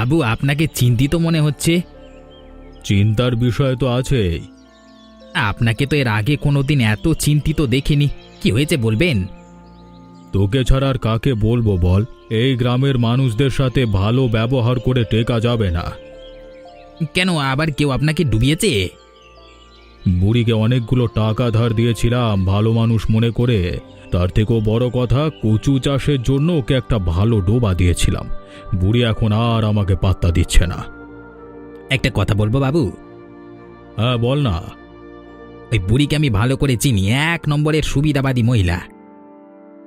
বাবু, আপনাকে চিন্তিত মনে হচ্ছে। চিন্তার বিষয় তো আছেই। আপনাকে তো এর আগে কোনোদিন এত চিন্তিত দেখিনি। কি হয়েছে বলবেন? তোকে ছাড়া আর কাকে বলবো বল? এই গ্রামের মানুষদের সাথে ভালো ব্যবহার করে টেকা যাবে না। কেন, আবার কেউ আপনাকে ডুবিয়েছে? বুড়িকে অনেকগুলো টাকা ধার দিয়েছিলাম ভালো মানুষ মনে করে। তার থেকেও বড় কথা, কচু চাষের জন্য ওকে একটা ভালো ডোবা দিয়েছিলাম। বুড়ি এখন আর আমাকে পাত্তা দিচ্ছে না। একটা কথা বলবো বাবু? হ্যাঁ, বল না। ওই বুড়িকে আমি ভালো করে চিনি, 1 নম্বরের সুবিধাবাদী মহিলা।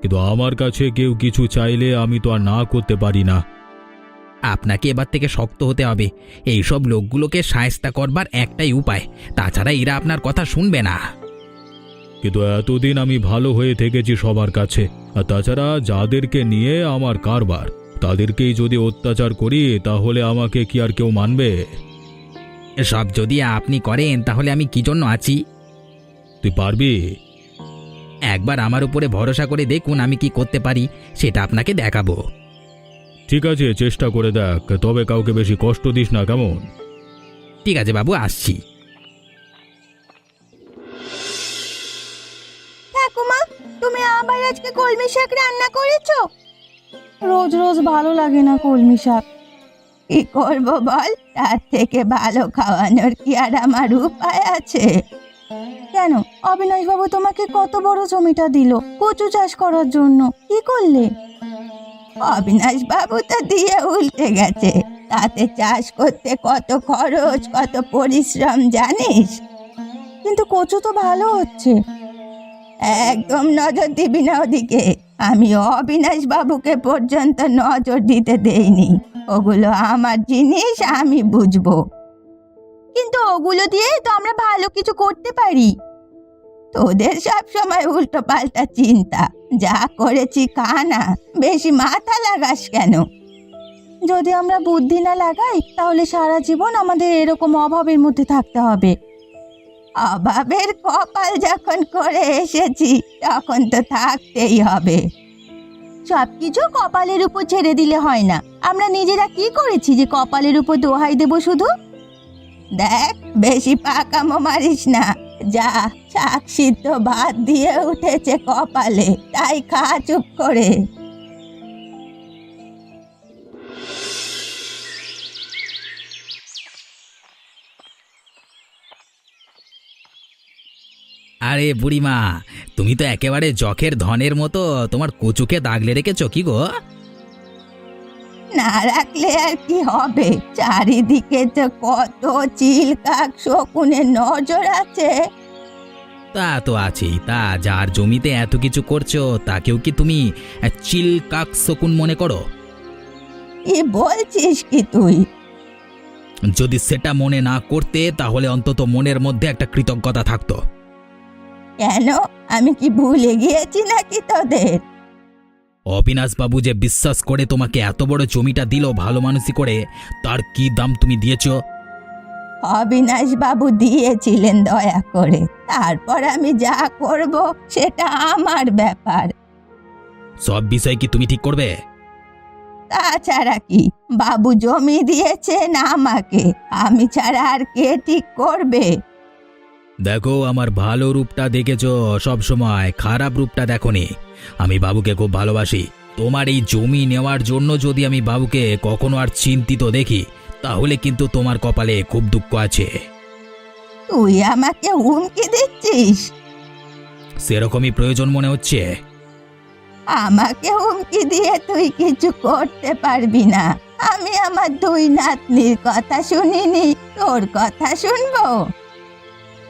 কিন্তু আমার কাছে কেউ কিছু চাইলে আমি তো আর না করতে পারি না। আপনাকে এবার থেকে শক্ত হতে হবে। এইসব লোকগুলোকে শায়েস্তা করবার একটাই উপায়, তাছাড়া এরা আপনার কথা শুনবে না। কিন্তু এতদিন আমি ভালো হয়ে থেকেছি সবার কাছে। আর তাছাড়া যাদেরকে নিয়ে আমার কারবার, তাদেরকেই যদি অত্যাচার করি তাহলে আমাকে কি আর কেউ মানবে? সব যদি আপনি করেন তাহলে আমি কি জন্য আছি? তুই পারবি? একবার আমার উপরে ভরসা করে দেখুন, আমি কি করতে পারি সেটা আপনাকে দেখাবো। ঠিক আছে, চেষ্টা করে দেখ, তবে কাউকে বেশি কষ্ট দিস না, কেমন? ঠিক আছে বাবু, আসছি। ঠাকুমা, তুমি আবার আজকে কলমি শাক রান্না করেছো? রোজ রোজ ভালো লাগে না কলমি শাক। কি করবো বল, তার থেকে ভালো খাওয়ানোর কি আর আমার উপায় আছে? কেন, অবিনাশ বাবু তোমাকে কত বড় জমিটা দিল কচু চাষ করার জন্য, কি করলে? অবিনাশ বাবু তো দিয়ে উল্টে গেছে। তাতে চাষ করতে কত খরচ, কত পরিশ্রম জানিস? কিন্তু কচু তো ভালো হচ্ছে। একদম নজর দিবি না ওদিকে। আমি অবিনাশ বাবুকে পর্যন্ত নজর দিতে দেইনি। ওগুলো আমার জিনিস, আমি বুঝবো। কিন্তু ওগুলো দিয়ে তো আমরা ভালো কিছু করতে পারি। তোদের সব সময় উল্টো পাল্টা চিন্তা। যা করেছি কানা, বেশি মাথা লাগাস কেন? যদি আমরা বুদ্ধি না লাগাই তাহলে সারা জীবন আমাদের এরকম অভাবের মধ্যে থাকতে হবে। অভাবের কপাল যখন করে এসেছি তখন তো থাকতেই হবে। সবকিছু কপালের উপর ছেড়ে দিলে হয় না। আমরা নিজেরা কি করেছি যে কপালের উপর দোহাই দেব শুধু? দেখ, বেশি পাকামো মারিস না। যা, শাক সিদ্ধ ভাত দিয়ে উঠেছে কপালে, তাই খা চুপ করে। আরে বুড়িমা, তুমি তো একেবারে জখের ধনের মতো তোমার কচুকে দাগলে রেখেছো, কি গো? না রাখলে আর কি হবে? চারিদিকে তো কত চিল কাক শকুনের নজর আছে। তা তো আছেই, তা যার জমিতে এত কিছু করছো তাকেও কি তুমি চিল কাক শকুন মনে করো? কি বলছিস কি তুই? যদি সেটা মনে না করতে তাহলে অন্তত মনের মধ্যে একটা কৃতজ্ঞতা থাকতো। কেন, আমি কি ভুলে গিয়েছি নাকি তোদের? অবিনাশবাবু যে বিশ্বাস করে তোমাকে এত বড় জমিটা দিল ভালো মানুষই করে, তার কি দাম তুমি দিয়েছো? অবিনাশ বাবু দিয়েছিলেন দয়া করে। তারপর আমি যা করব সেটা আমার ব্যাপার। সব বিষয় কি তুমি ঠিক করবে? তাছাড়া কি, বাবু জমি দিয়েছেন আমাকে, আমি ছাড়া আর কে ঠিক করবে? দেখো, আমার ভালো রূপটা দেখেছো সব সময়, খারাপ রূপটা দেখোনি। আমি বাবুকে খুব ভালোবাসি। তোমার এই জমি নেওয়ার জন্য যদি আমি বাবুকে কখনো আর চিন্তিত দেখি তাহলে কিন্তু তোমার কপালে খুব দুঃখ আছে। তুই আমাকে হুমকি দিচ্ছিস? সেরকমই প্রয়োজন মনে হচ্ছে। আমাকে হুমকি দিয়ে তুই কিছু করতে পারবি না। আমি আমার 2 নাতনির কথা শুনিনি, তোর কথা শুনবো?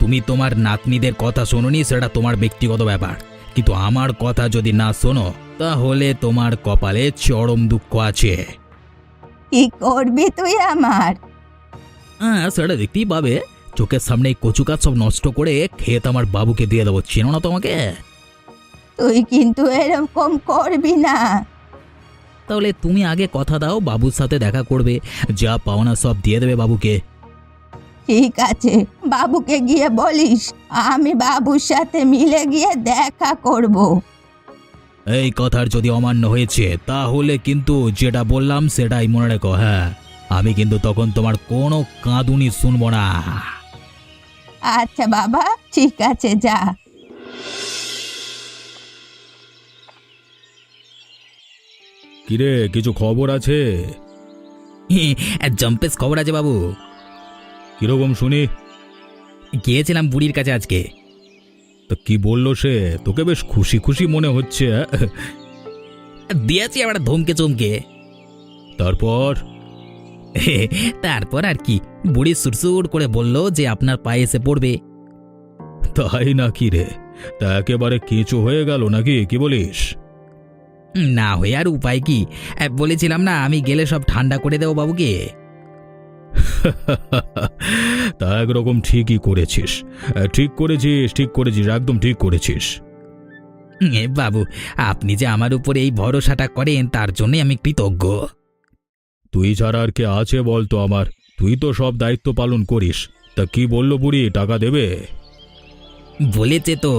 তুমি তোমার নাতনিদের কথা শোনোনি সেটা তোমার ব্যক্তিগত ব্যাপার, কিন্তু আমার কথা যদি না শোনো তাহলে তোমার কপালে চরম দুঃখ আছে। কি করবি তুই আমার? হ্যাঁ, সেটা দেখতেই পাবে। চোখের সামনে এই কচু গাছ সব নষ্ট করে ক্ষেত আমার বাবুকে দিয়ে দেবো। চেনো না তোমাকে? তুই কিন্তু এরকম করবি না। তাহলে তুমি আগে কথা দাও, বাবুর সাথে দেখা করবে, যা পাওনা সব দিয়ে দেবে বাবুকে। ঠিক আছে, বাবুকে গিয়ে বলিস আমি বাবুর সাথে মিলে গিয়ে দেখা করব। এই কথার যদি অমান্য হয়েছে তাহলে কিন্তু যেটা বললাম সেটাই মনে রেখো। হ্যাঁ, আমি কিন্তু তখন তোমার কোনো কাঁদুনি শুনবো না। আচ্ছা বাবা, ঠিক আছে, যা। কিরে, কিছু খবর আছে? জম্পেস খবর আছে বাবু। কিরকম শুনি? গিয়েছিলাম বুড়ির কাছে আজকে। তা কি বললো সে? তোকে বেশ খুশি খুশি মনে হচ্ছে। দিয়েছি আবার ধমকে চমকে। তারপর? তারপর আর কি, বুড়ি সুরসুর করে বলল যে আপনার পায়ে এসে পড়বে। তাই নাকি রে? তা একেবারে কেঁচো হয়ে গেল নাকি, কি বলিস? না হয়ে আর উপায় কি, বলেছিলাম না আমি গেলে সব ঠান্ডা করে দেবো বাবুকে। তা একরকম ঠিকই করেছিস, ঠিক করেছিস, ঠিক করেছিস, একদম ঠিক করেছিস। বাবু, আপনি যে আমার উপরে এই ভরসাটা করেন তার জন্যই আমি কৃতজ্ঞ। তুই ছাড়া আর কে আছে বলতো আমার? তুই তো সব দায়িত্ব পালন করিস। তা কি বললো বুড়ি, টাকা দেবে? বলেছে তো,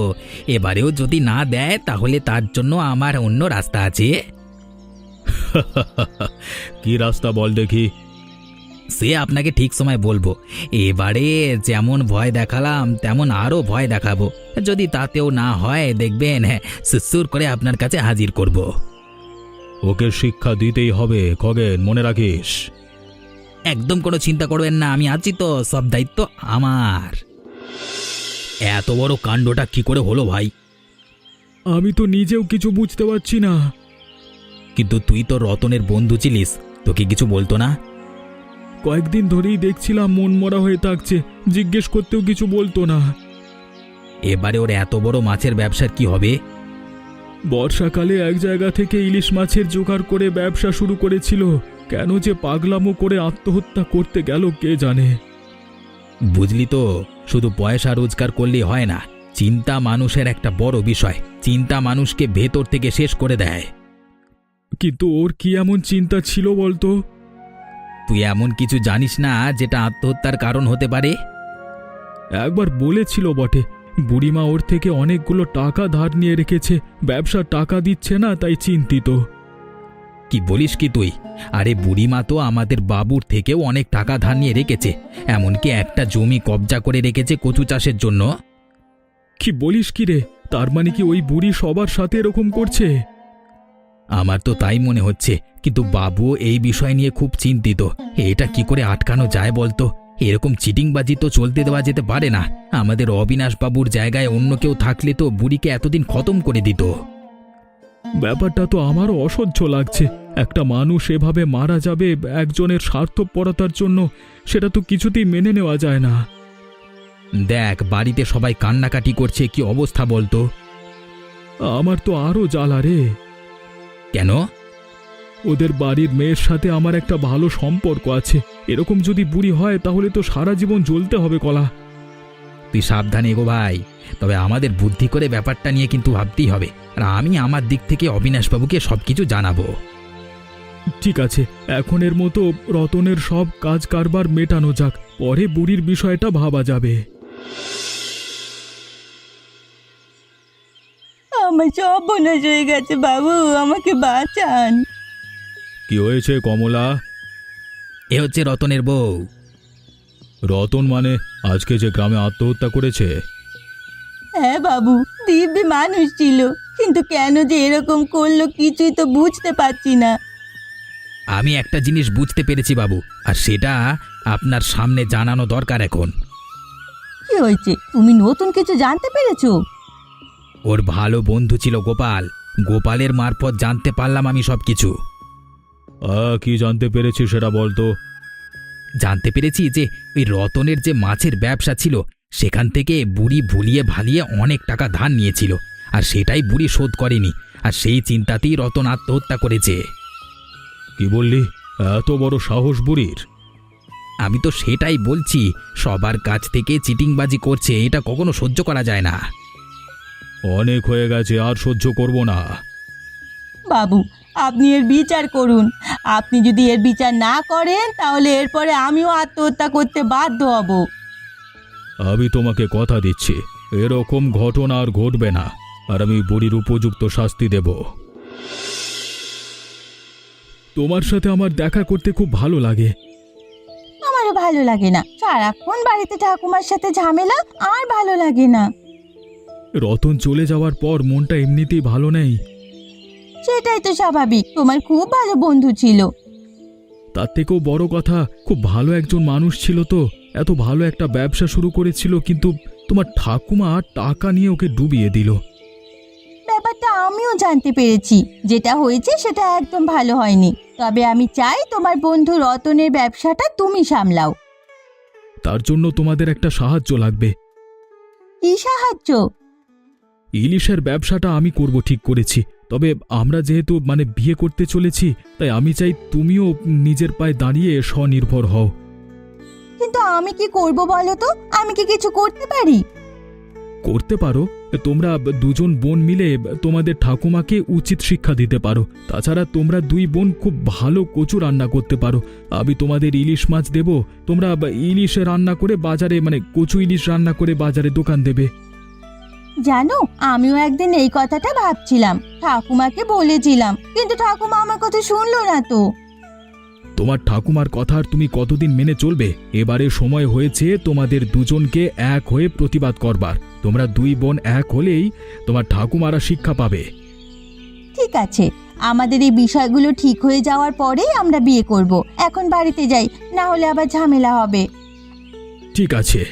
এবারেও যদি না দেয় তাহলে তার জন্য আমার অন্য রাস্তা আছে। কি রাস্তা বল দেখি। সে আপনাকে ঠিক সময় বলবো। এবারে যেমন ভয় দেখালাম তেমন আরও ভয় দেখাবো। যদি তাতেও না হয় দেখবেন, সুসুর করে আপনার কাছে হাজির করব। ওকে শিক্ষা দিতেই হবে খগেন, মনে রাখিস। একদম কোনো চিন্তা করবেন না, আমি আছি তো, সব দায়িত্ব আমার। এত বড় কাণ্ডটা কি করে হলো ভাই? আমি তো নিজেও কিছু বুঝতে পারছি না। কিন্তু তুই তো রতনের বন্ধু ছিলিস, তোকে কিছু বলতো না? কয়েকদিন ধরেই দেখছিলাম মন মরা হয়ে থাকছে, জিজ্ঞেস করতেও কিছু বলতো না। এবারে ওর এত বড় মাছের ব্যবসার কি হবে? বর্ষাকালে এক জায়গা থেকে ইলিশ মাছের জোগাড় করে ব্যবসা শুরু করেছিল, কেন যে পাগলামো করে আত্মহত্যা করতে গেল কে জানে। বুঝলি তো, শুধু পয়সা রোজগার করলেই হয় না, চিন্তা মানুষের একটা বড় বিষয়। চিন্তা মানুষকে ভেতর থেকে শেষ করে দেয়। কিন্তু ওর কি এমন চিন্তা ছিল বলতো? তুই এমন কিছু জানিস না যেটা আত্মহত্যার কারণ হতে পারে? একবার বলেছিল বটে, বুড়িমা ওর থেকে অনেকগুলো টাকা ধার নিয়ে রেখেছে, ব্যবসার টাকা দিচ্ছে না, তাই চিন্তিত। কি বলিস কি তুই? আরে বুড়িমা তো আমাদের বাবুর থেকেও অনেক টাকা ধার নিয়ে রেখেছে, এমনকি একটা জমি কবজা করে রেখেছে কচু চাষের জন্য। কি বলিস কি রে? তার মানে কি ওই বুড়ি সবার সাথে এরকম করছে? আমার তো তাই মনে হচ্ছে, কিন্তু বাবু এই বিষয় নিয়ে খুব চিন্তিত। এটা কি করে আটকানো যায় বলতো? এরকম চিটিংবাজি তো চলতে দেওয়া যেতে পারে না। আমাদের অবিনাশ বাবুর জায়গায় অন্য কেউ থাকলে তো বুড়িকে এতদিন খতম করে দিত। ব্যাপারটা তো আমারও অসহ্য লাগছে। একটা মানুষ এভাবে মারা যাবে একজনের স্বার্থপরতার জন্য, সেটা তো কিছুতেই মেনে নেওয়া যায় না। দেখ, বাড়িতে সবাই কান্নাকাটি করছে, কি অবস্থা বলতো? আমার তো আরও জ্বালা রে। কেন? ওদের বাড়ির মেয়ের সাথে আমার একটা ভালো সম্পর্ক আছে, এরকম যদি বুড়ি হয় তাহলে তো সারা জীবন জ্বলতে হবে কলা। তুই সাবধানে এগো ভাই, তবে আমাদের বুদ্ধি করে ব্যাপারটা নিয়ে কিন্তু ভাবতেই হবে। আর আমি আমার দিক থেকে অবিনাশবাবুকে সবকিছু জানাবো। ঠিক আছে, এখন এর মতো রতনের সব কাজ কারবার মেটানো যাক, পরে বুড়ির বিষয়টা ভাবা যাবে। আমার সব বোনাস হয়ে গেছে বাবু, আমাকে বাঁচান। কি হয়েছে কমলা? এ হচ্ছে রতনের বউ। রতন মানে আজকে যে গ্রামে আত্মহত্যা করেছে? হ্যাঁ বাবু, দিব্যি মানুষ ছিল, কিন্তু কেন যে এরকম করলো কিছুই তো বুঝতে পারছি না। আমি একটা জিনিস বুঝতে পেরেছি বাবু, আর সেটা আপনার সামনে জানানো দরকার এখন। কি হয়েছে? তুমি নতুন কিছু জানতে পেরেছো? ওর ভালো বন্ধু ছিল গোপাল, গোপালের মারফত জানতে পারলাম আমি সবকিছু। কি জানতে পেরেছি সেটা বলতো। জানতে পেরেছি যে ওই রতনের যে মাছের ব্যবসা ছিল সেখান থেকে বুড়ি ভুলিয়ে ভালিয়ে অনেক টাকা ধার নিয়েছিল, আর সেটাই বুড়ি শোধ করেনি, আর সেই চিন্তাতেই রতন আত্মহত্যা করেছে। কি বললি? এত বড় সাহস বুড়ির? আমি তো সেটাই বলছি, সবার কাছ থেকে চিটিংবাজি করছে, এটা কখনো সহ্য করা যায় না। অনেক হয়ে গেছে, আর সহ্য করব না। বাবু, আপনি এর বিচার করুন। আপনি যদি এর বিচার না করেন তাহলে এরপরে আমিও আত্মহত্যা করতে বাধ্য হব। আমি তোমাকে কথা দিচ্ছি, এরকম ঘটনা আর ঘটবে না, আর আমি বুড়ির উপযুক্ত শাস্তি দেব। তোমার সাথে আমার দেখা করতে খুব ভালো লাগে। ভালো লাগে না। সারাক্ষণ বাড়িতে ঠাকুমার সাথে ঝামেলা, আর ভালো লাগে না। রতন চলে যাওয়ার পর মনটা এমনিতেই ভালো নেই। সেটাই তো স্বাভাবিক, তোমার খুব ভালো বন্ধু ছিল। তার থেকেও বড় কথা, খুব ভালো একজন মানুষ ছিল। তো এত ভালো একটা ব্যবসা শুরু করেছিল, কিন্তু তোমার ঠাকুমা টাকা নিয়ে ওকে ডুবিয়ে দিল। ব্যাপারটা আমিও জানতে পেরেছি, যেটা হয়েছে সেটা একদম ভালো হয়নি। তবে আমি চাই তোমার বন্ধু রতনের ব্যবসাটা তুমি সামলাও। তার জন্য তোমাদের একটা সাহায্য লাগবে। কি সাহায্য? ইলিশের ব্যবসাটা আমি করব ঠিক করেছি। তবে আমরা যেহেতু বিয়ে করতে চলেছি, তাই আমি চাই তুমিও নিজের পায়ে দাঁড়িয়ে স্বনির্ভর হও। কিন্তু আমি কি করব বলো তো? আমি কি কিছু করতে পারি? করতে পারো। তোমরা দুজন বোন মিলে তোমাদের ঠাকুমাকে উচিত শিক্ষা দিতে পারো। তাছাড়া তোমরা দুই বোন খুব ভালো কচু রান্না করতে পারো। আমি তোমাদের ইলিশ মাছ দেব, তোমরা ইলিশে রান্না করে বাজারে কচু ইলিশ রান্না করে বাজারে দোকান দেবে। জানো, আমিও একদিন এই কথাটা ভাবছিলাম, ঠাকুমাকে বলেছিলাম, কিন্তু ঠাকুমা আমার কথা শুনলো না তো। তোমার ঠাকুমার কথা আর তুমি কতদিন মেনে চলবে? এবারে সময় হয়েছে তোমাদের দুজনকে এক হয়ে প্রতিবাদ করবার। তোমরা দুই বোন এক হলেই তোমার ঠাকুমারা শিক্ষা পাবে। ঠিক আছে, আমাদের এই বিষয়গুলো ঠিক হয়ে যাওয়ার পরেই আমরা বিয়ে করব। এখন বাড়িতে যাই, না হলে আবার ঝামেলা হবে। ঠিক আছে।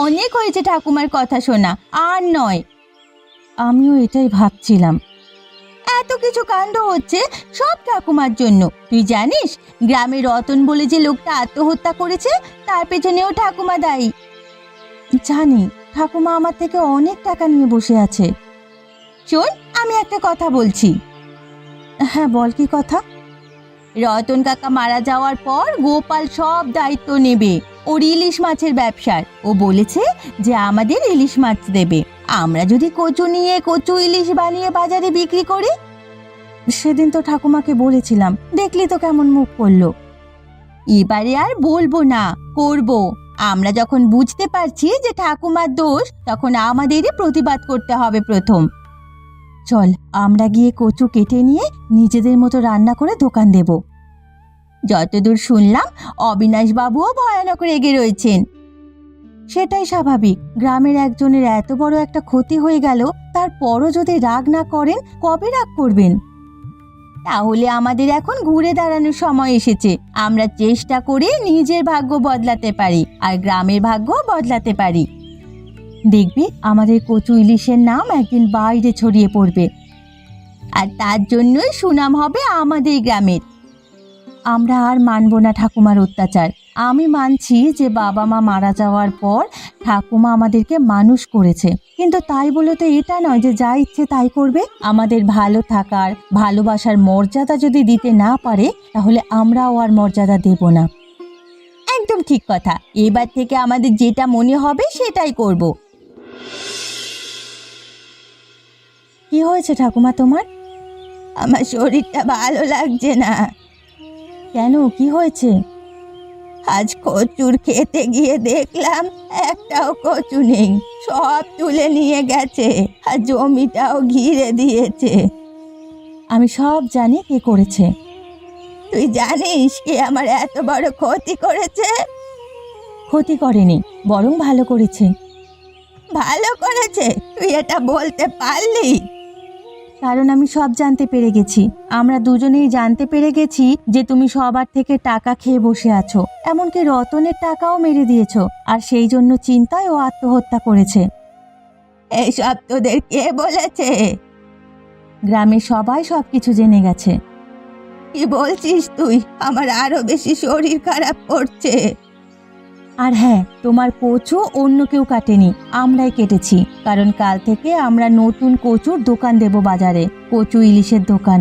অনেক হয়েছে ঠাকুমার কথা শোনা, আর নয়। আমিও এটাই ভাবছিলাম। এত কিছু কাণ্ড হচ্ছে সব ঠাকুমার জন্য। তুই জানিস, গ্রামে রতন বলে যে লোকটা আত্মহত্যা করেছে, তার পেছনেও ঠাকুমা দায়ী। জানি, ঠাকুমা আমার থেকে অনেক টাকা নিয়ে বসে আছে। শোন, আমি একটা কথা বলছি। হ্যাঁ বল, কি কথা? রতন কাকা মারা যাওয়ার পর গোপাল সব দায়িত্ব নেবে ওর ইলিশ মাছের ব্যবসার। ও বলেছে যে আমাদের ইলিশ মাছ দেবে, আমরা যদি কচু নিয়ে কচু ইলিশ বানিয়ে বাজারে বিক্রি করি। সেদিন তো ঠাকুমাকে বলেছিলাম, দেখলি তো কেমন মুখ করলো। এবারে আর বলবো না, করব। আমরা যখন বুঝতে পারছি যে ঠাকুমার দোষ, তখন আমাদেরই প্রতিবাদ করতে হবে প্রথম। চল, আমরা গিয়ে কচু কেটে নিয়ে নিজেদের মতো রান্না করে দোকান দেব। যতদূর শুনলাম, অবিনাশ বাবুও ভয়ানক রেগে রয়েছেন। সেটাই স্বাভাবিক, গ্রামের একজনের এত বড় একটা ক্ষতি হয়ে গেল, তারপরও যদি রাগ না করেন, কবে রাগ করবেন? তাহলে আমাদের এখন ঘুরে দাঁড়ানোর সময় এসেছে। আমরা চেষ্টা করে নিজের ভাগ্য বদলাতে পারি, আর গ্রামের ভাগ্য বদলাতে পারি। দেখবি, আমাদের কচু ইলিশের নাম একদিন বাইরে ছড়িয়ে পড়বে, আর তার জন্যই সুনাম হবে আমাদের গ্রামের। আমরা আর মানব না ঠাকুমার অত্যাচার। আমি মানছি যে বাবা মা মারা যাওয়ার পর ঠাকুমা আমাদেরকে মানুষ করেছে, কিন্তু তাই বলে তো এটা নয় যে যা ইচ্ছে তাই করবে। আমাদের ভালো থাকার, ভালোবাসার মর্যাদা যদি দিতে না পারে, তাহলে আমরাও আর মর্যাদা দেব না। একদম ঠিক কথা। এবার থেকে আমাদের যেটা মনে হবে সেটাই করব। কি হয়েছে ঠাকুমা তোমার? আমার শরীরটা ভালো লাগছে না। কেন, কি হয়েছে? আজ কচুর খেতে গিয়ে দেখলাম একটাও কচু নেই, সব তুলে নিয়ে গেছে, আর জমিটাও ঘিরে দিয়েছে। আমি সব জানি কে করেছে। তুই জানিস কে আমার এত বড় ক্ষতি করেছে? ক্ষতি করেনি, বরং ভালো করেছে। ভালো করেছে? তুই এটা বলতে পারলি? কারণ আমি সব জানতে পেরে গেছি। আমরা দুজনেই জানতে পেরে গেছি যে তুমি সবার থেকে টাকা খেয়ে বসে আছো, এমনকি রতনের টাকাও মেরে দিয়েছো, আর সেই জন্য চিন্তায় ও আত্মহত্যা করেছে। এইসব তোদের কে বলেছে? গ্রামে সবাই সবকিছু জেনে গেছে। কি বলছিস তুই? আমার আরো বেশি শরীর খারাপ করছে। আর হ্যাঁ, তোমার কচু অন্য কেউ কাটেনি, আমরাই কেটেছি। কারণ কাল থেকে আমরা নতুন কচুর দোকান দেব বাজারে, কচু ইলিশের দোকান।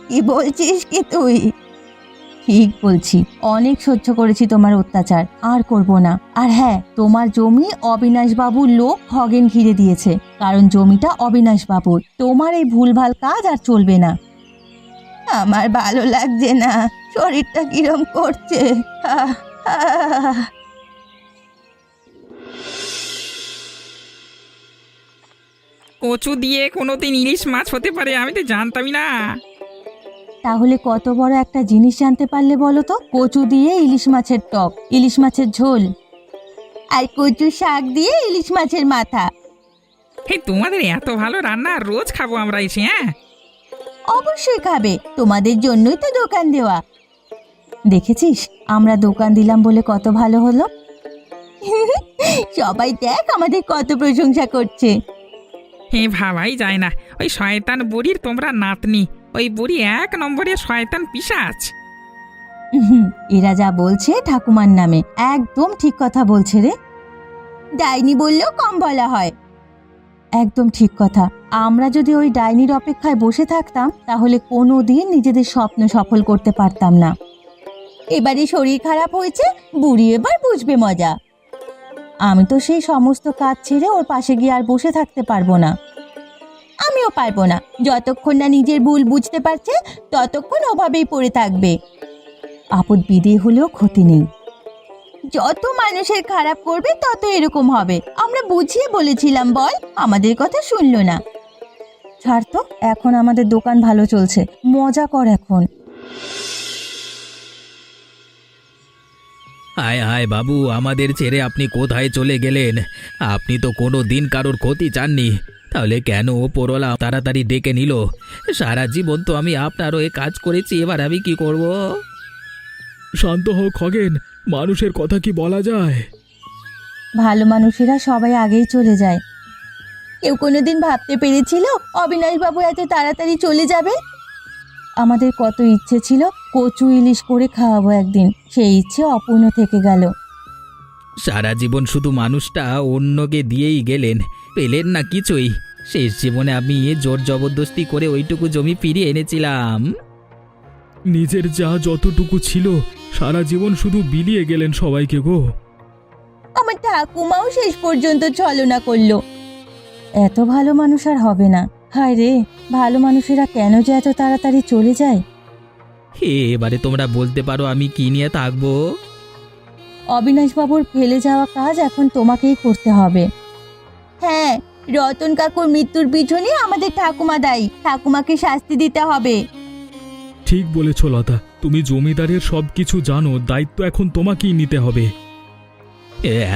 কি বলছিস কি তুই? ঠিক বলছি। অনেক সহ্য করেছি তোমার অত্যাচার, আর করব না। আর হ্যাঁ, তোমার জমি অবিনাশ বাবুর লোক খগেন ঘিরে দিয়েছে, কারণ জমিটা অবিনাশ বাবুর। তোমার এই ভুলভাল কাজ আর চলবে না। আমার ভালো লাগছে না, শরীরটা কিরম করছে। কচু দিয়ে কোনোদিন ইলিশ মাছ হতে পারে, আমি তো জানতামই না। তাহলে কত বড় একটা জিনিস জানতে পারলে বলো তো? কচু দিয়ে ইলিশ মাছের টক, ইলিশ মাছের ঝোল, আর কচু শাক দিয়ে ইলিশ মাছের মাথা। হে, তোমাদের এত ভালো রান্না রোজ খাবো আমরা এসে। হ্যাঁ, অবশ্যই খাবে, তোমাদের জন্যই তো দোকান দেওয়া। দেখেছিস, আমরা দোকান দিলাম বলে কত ভালো হলো। সবাই দেখ আমাদের কত প্রশংসা করছে। হে, ভাবাই যায় না, ওই শয়তান বুড়ির তোমরা নাতনি। ওই বুড়ি এক নম্বরে শয়তান পিশাচ। এরা যা বলছে ঠাকুমার নামে একদম ঠিক কথা বলছে রে। ডাইনি বললেও কম বলা হয়। একদম ঠিক কথা। আমরা যদি ওই ডাইনির অপেক্ষায় বসে থাকতাম তাহলে কোনো দিন নিজেদের স্বপ্ন সফল করতে পারতাম না। এবারে শরীর খারাপ হয়েছে, বুড়ি এবার বুঝবে মজা। আমি তো সেই সমস্ত কাজ ছেড়ে ওর পাশে গিয়ে আর বসে থাকতে পারবো না। আমিও পারবো না। যতক্ষণ না নিজের ভুল বুঝতে পারছে ততক্ষণ ওভাবেই পড়ে থাকবে। আপদ বিদে হলেও ক্ষতি নেই। যত মানুষের খারাপ করবে তত এরকম হবে। আমরা বুঝিয়ে বলেছিলাম, বল, আমাদের কথা শুনলো না। ছাড় তো, এখন আমাদের দোকান ভালো চলছে, মজা কর এখন। হায় হায় বাবু, আমাদের ছেড়ে আপনি কোথায় চলে গেলেন? আপনি তো কোনো দিন কারোর ক্ষতি চাননি, তাহলে কেন ওপরওয়ালা তাড়াতাড়ি ডেকে নিল? সারা জীবন তো আমি আপনারও এ কাজ করেছি, এবার আমি কি করব? শান্ত হোক খগেন, মানুষের কথা কি বলা যায়? ভালো মানুষেরা সবাই আগেই চলে যায়। কেউ কোনোদিন ভাবতে পেরেছিল অবিনাশবাবু এত তাড়াতাড়ি চলে যাবে? আমাদের কত ইচ্ছে ছিল কচু ইলিশ করে খাওয়াবো একদিন, সেই ইচ্ছে অপূর্ণ থেকে গেল। সারা জীবন শুধু মানুষটা অন্যকে দিয়েই গেলেন, পেলেন না কিছুই। শেষ জীবনে আমি জোর জবরদস্তি করে ওইটুকু জমি ফিরিয়ে এনেছিলাম। নিজের যা যতটুকু ছিল সারা জীবন শুধু বিলিয়ে গেলেন সবাইকে গো। আমার ঠাকুমাও শেষ পর্যন্ত ছলনা করলো। এত ভালো মানুষ আর হবে না। হায় রে, ভালো মানুষেরা কেন যে এত তাড়াতাড়ি চলে যায়? এবারে তোমরা বলতে পারো আমি কি নিয়ে থাকবো? অবিনাশবাবুর ফেলে যাওয়া কাজ এখন তোমাকেই করতে হবে। হ্যাঁ, রতন কাকুর মৃত্যুর পিছনে আমাদের ঠাকুমা দায়ী। ঠাকুমাকে শাস্তি দিতে হবে। ঠিক বলেছ লতা, তুমি জমিদারের সবকিছু জানো, দায়িত্ব এখন তোমাকেই নিতে হবে।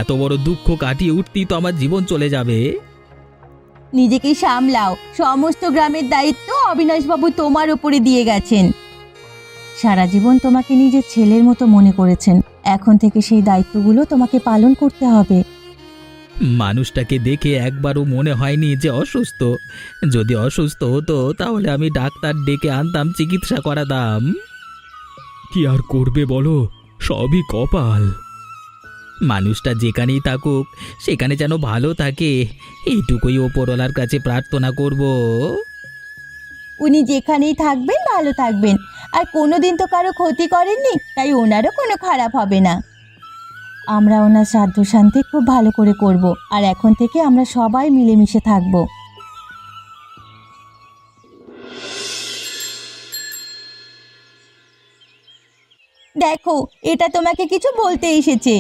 এত বড় দুঃখ কাটিয়ে উঠতেই তো আমার জীবন চলে যাবে। নিজেকে সামলাও। সমস্ত গ্রামের দায়িত্ব অবিনাশবাবু তোমার উপরে দিয়ে গেছেন। সারা জীবন তোমাকে নিজের ছেলের মতো মনে করেছেন, এখন থেকে সেই দায়িত্বগুলো তোমাকে পালন করতে হবে। মানুষটাকে দেখে একবারও মনে হয়নি যে অসুস্থ। যদি অসুস্থ হতো তাহলে আমি ডাক্তার ডেকে আনতাম, চিকিৎসা করাতাম। কি আর করবে বলো, সবই কপাল। মানুষটা যেখানেই থাকুক সেখানে যেন ভালো থাকে, এইটুকুই ওপরওয়ালার কাছে প্রার্থনা করব। উনি যেখানেই থাকবেন ভালো থাকবেন, আর কোনোদিন তো কারো ক্ষতি করেননি, তাই ওনারও কোনো খারাপ হবে না। আমরা ওনার শ্রাদ্ধ শান্তি খুব ভালো করে করব, আর এখন থেকে আমরা সবাই মিলেমিশে থাকব। দেখো, এটা তোমাকে কিছু বলতে এসেছে।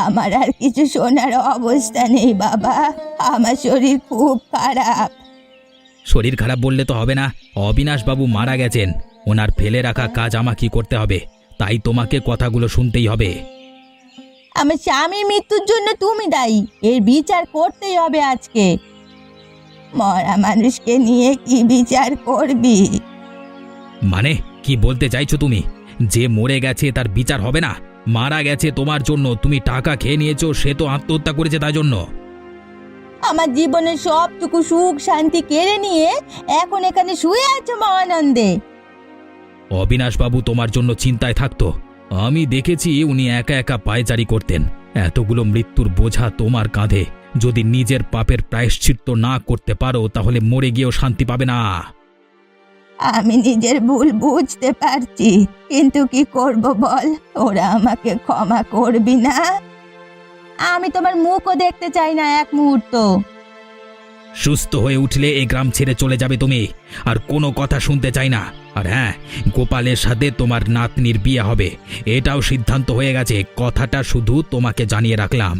আমার আর কিছু শোনার অবস্থা নেই বাবা, আমার শরীর খুব খারাপ। শরীর খারাপ বললে তো হবে না, অবিনাশবাবু মারা গেছেন, ওনার ফেলে রাখা কাজ আমাকেই করতে হবে, তাই তোমাকে কথাগুলো শুনতেই হবে। আমার স্বামীর মৃত্যুর জন্য তুমি দায়ী, এর বিচার করতেই হবে আজকে। মরা মানুষকে নিয়ে কি বিচার করবি? মানে কি বলতে চাইছো তুমি? যে মরে গেছে তার বিচার হবে না? মারা গেছে তোমার জন্য, তুমি টাকা খেয়ে নিয়েছো, সে তো আত্মহত্যা করেছে তার জন্য। আমার জীবনের সবটুকু সুখ শান্তি কেড়ে নিয়ে এখন এখানে শুয়ে আছো মহানন্দে। অবিনাশবাবু তোমার জন্য চিন্তায় থাকতো, আমি দেখেছি উনি একা একা পায়চারি করতেন। এতগুলো মৃত্যুর বোঝা তোমার কাঁধে, যদি নিজের পাপের প্রায়শ্চিত্ত না করতে পারো তাহলে মরে গিয়েও শান্তি পাবে না। আমি নিজের ভুল বুঝতে পারছি, কিন্তু কি করব বল, ওরা আমাকে ক্ষমা করবি না? আমি তোমার মুখও দেখতে চাই না এক মুহূর্ত। সুস্থ হয়ে উঠলে এই গ্রাম ছেড়ে চলে যাবে তুমি, আর কোনো কথা শুনতে চাই না। আর হ্যাঁ, গোপালের সাথে তোমার নাতনির বিয়ে হবে, এটাও সিদ্ধান্ত হয়ে গেছে, কথাটা শুধু তোমাকে জানিয়ে রাখলাম।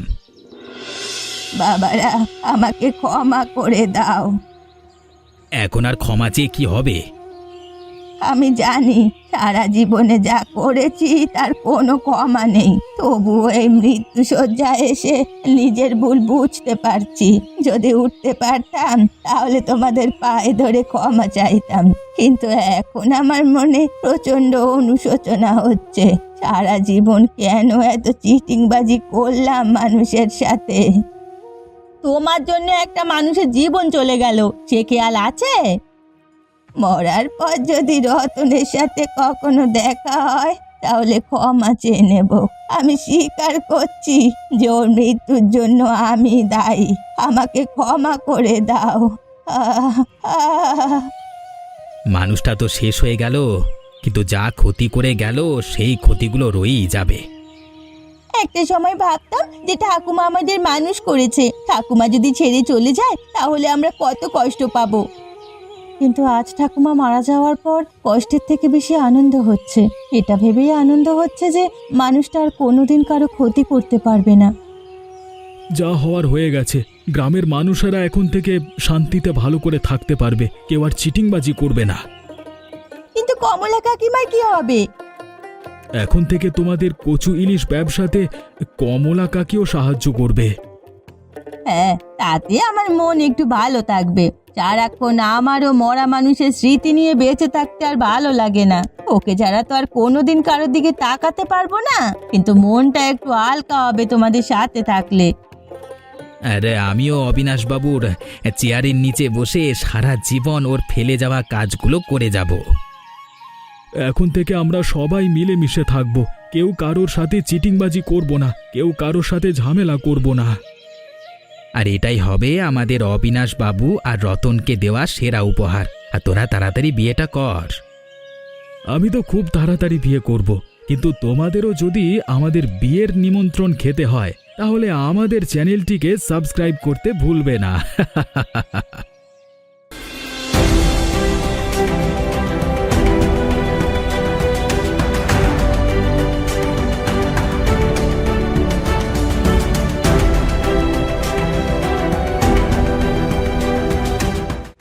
বাবারা, আমাকে ক্ষমা করে দাও। এখন আর ক্ষমা চেয়ে কি হবে? আমি জানি সারা জীবনে যা করেছি তার কোনো ক্ষমা নেই, তবুও এই মৃত্যুশয্যায় এসে নিজের ভুল বুঝতে পারছি। যদি উঠতে পারতাম তাহলে তোমাদের পায়ে ধরে ক্ষমা চাইতাম, কিন্তু এখন আমার মনে প্রচন্ড অনুশোচনা হচ্ছে। সারা জীবন কেন এত চিটিংবাজি করলাম মানুষের সাথে। তোমার জন্য একটা মানুষের জীবন চলে গেল, সে খেয়াল আছে? মরার পর যদি রতনের সাথে কখনো দেখা হয় তাহলে ক্ষমা চেয়ে নেব। আমি স্বীকার করছি যে ওর মৃত্যুর জন্য আমি দায়ী, আমাকে ক্ষমা করে দাও। আহ, আহ। মানুষটা তো শেষ হয়ে গেল, কিন্তু যা ক্ষতি করে গেল সেই ক্ষতিগুলো রয়েই যাবে। একটা সময় ভাবতাম যে ঠাকুমা আমাদের মানুষ করেছে, ঠাকুমা যদি ছেড়ে চলে যায় তাহলে আমরা কত কষ্ট পাবো। কিন্তু আজ ঠাকুমা মারা যাওয়ার পর কষ্টের থেকে বেশি আনন্দ হচ্ছে। এটা ভেবেই আনন্দ হচ্ছে যে মানুষটা আর কোনোদিন কারো ক্ষতি করতে পারবে না। যা হওয়ার হয়ে গেছে, গ্রামের মানুষেরা এখন থেকে শান্তিতে ভালো করে থাকতে পারবে, কেউ আর চিটিংবাজি করবে না। কিন্তু কমলা কাকিমার কি হবে? এখন থেকে তোমাদের কচু ইলিশ ব্যবসাতে কমলা কাকিও সাহায্য করবে। হ্যাঁ, তাতে আমার মন একটু ভালো থাকবে। সারাক্ষণ আমারও মরা মানুষের স্মৃতি নিয়ে বেঁচে থাকতে আর ভালো লাগে না। ওকে ছাড়া তো আর কোনোদিন কারোর দিকে তাকাতে পারবো না, কিন্তু মনটা একটু হালকা হবে তোমাদের সাথে থাকলে। আরে আমিও অবিনাশ বাবুর চেয়ারের নিচে বসে সারা জীবন ওর ফেলে যাওয়া কাজগুলো করে যাব। এখন থেকে আমরা সবাই মিলেমিশে থাকব, কেউ কারোর সাথে চিটিংবাজি করব না, কেউ কারোর সাথে ঝামেলা করব না। আর এটাই হবে আমাদের অবিনাশ বাবু আর রতনকে দেওয়া সেরা উপহার। আর তোরা তাড়াতাড়ি বিয়েটা কর। আমি তো খুব তাড়াতাড়ি বিয়ে করব, কিন্তু তোমাদেরও যদি আমাদের বিয়ের নিমন্ত্রণ খেতে হয় তাহলে আমাদের চ্যানেলটিকে সাবস্ক্রাইব করতে ভুলবে না।